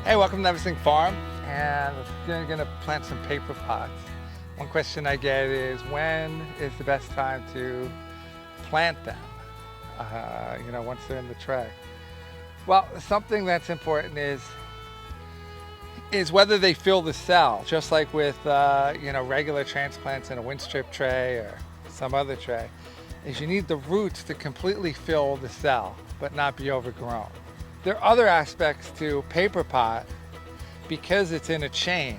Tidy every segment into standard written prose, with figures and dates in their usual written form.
Hey, welcome to Neversink Farm, and we're going to plant some paper pots. One question I get is, when is the best time to plant them, once they're in the tray? Well, something that's important is whether they fill the cell, just like with regular transplants in a wind strip tray or some other tray, is you need the roots to completely fill the cell, but not be overgrown. There are other aspects to paper pot because it's in a chain,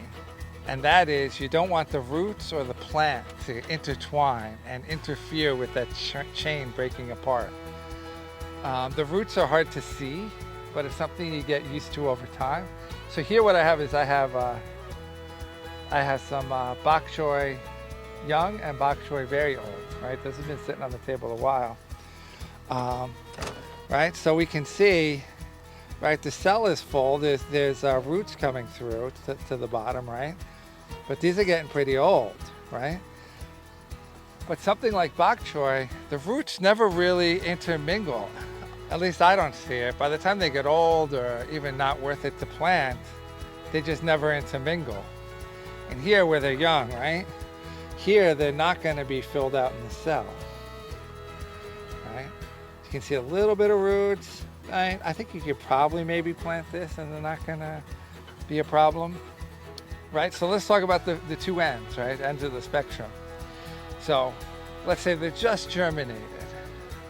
and that is you don't want the roots or the plant to intertwine and interfere with that chain breaking apart. The roots are hard to see, but it's something you get used to over time. So here what I have is I have some bok choy young and bok choy very old, right? This has been sitting on the table a while. Right, so we can see, right, the cell is full. There's roots coming through to the bottom, right? But these are getting pretty old, right? But something like bok choy, the roots never really intermingle. At least I don't see it. By the time they get old or even not worth it to plant, they just never intermingle. And here where they're young, right? Here they're not going to be filled out in the cell, right? You can see a little bit of roots. I think you could probably maybe plant this and they're not gonna be a problem, right? So let's talk about the two ends, right? Ends of the spectrum. So let's say they're just germinated,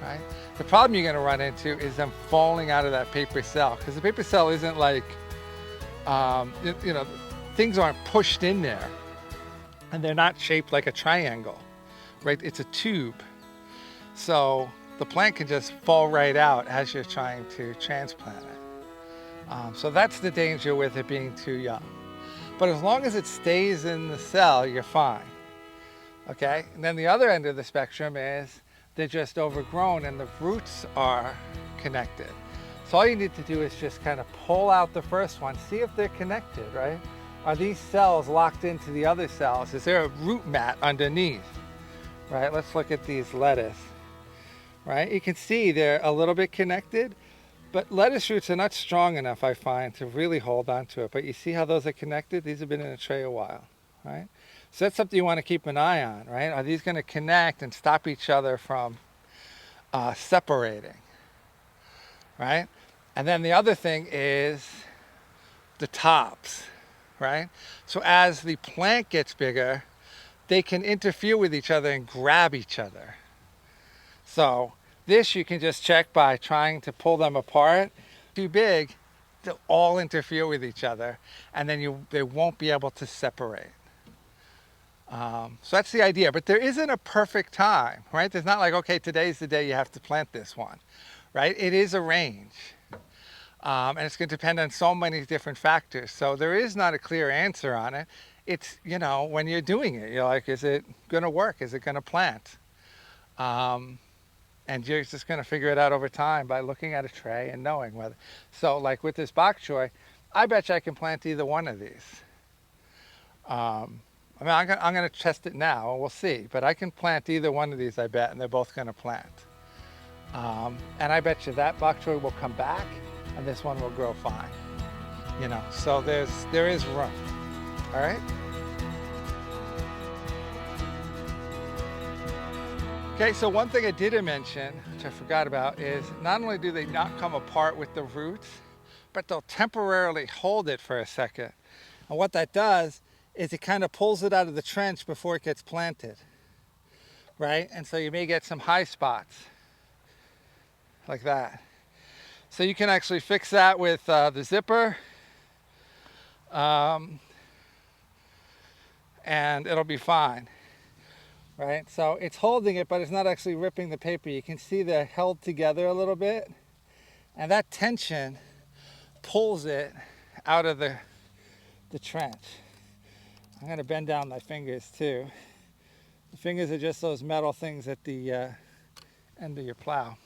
right? The problem you're gonna run into is them falling out of that paper cell, because the paper cell isn't like, things aren't pushed in there, and they're not shaped like a triangle, right? It's a tube. So the plant can just fall right out as you're trying to transplant it. So that's the danger with it being too young. But as long as it stays in the cell, you're fine. Okay? And then the other end of the spectrum is they're just overgrown and the roots are connected. So all you need to do is just kind of pull out the first one, see if they're connected, right? Are these cells locked into the other cells? Is there a root mat underneath? Right? Let's look at these lettuce. Right? You can see they're a little bit connected, but lettuce roots are not strong enough, I find, to really hold on to it. But you see how those are connected? These have been in a tray a while, right? So that's something you want to keep an eye on, right? Are these going to connect and stop each other from separating, right? And then the other thing is the tops, right? So as the plant gets bigger, they can interfere with each other and grab each other. So this you can just check by trying to pull them apart. Too big, they'll all interfere with each other, and then they won't be able to separate. So that's the idea, but there isn't a perfect time, right? There's not like, okay, today's the day you have to plant this one, right? It is a range, and it's going to depend on so many different factors. So there is not a clear answer on it. It's, when you're doing it, you're like, is it going to work? Is it going to plant? And you're just going to figure it out over time by looking at a tray and knowing whether. So like with this bok choy, I bet you I can plant either one of these. I'm going to test it now and we'll see, but I can plant either one of these, I bet, and they're both going to plant. And I bet you that bok choy will come back and this one will grow fine. So there is room. All right. Okay, so one thing I didn't mention, which I forgot about, is not only do they not come apart with the roots, but they'll temporarily hold it for a second. And what that does is it kind of pulls it out of the trench before it gets planted, right? And so you may get some high spots like that. So you can actually fix that with the zipper, and it'll be fine. Right, so it's holding it, but it's not actually ripping the paper. You can see they're held together a little bit, and that tension pulls it out of the trench. I'm going to bend down my fingers too. The fingers are just those metal things at the end of your plow.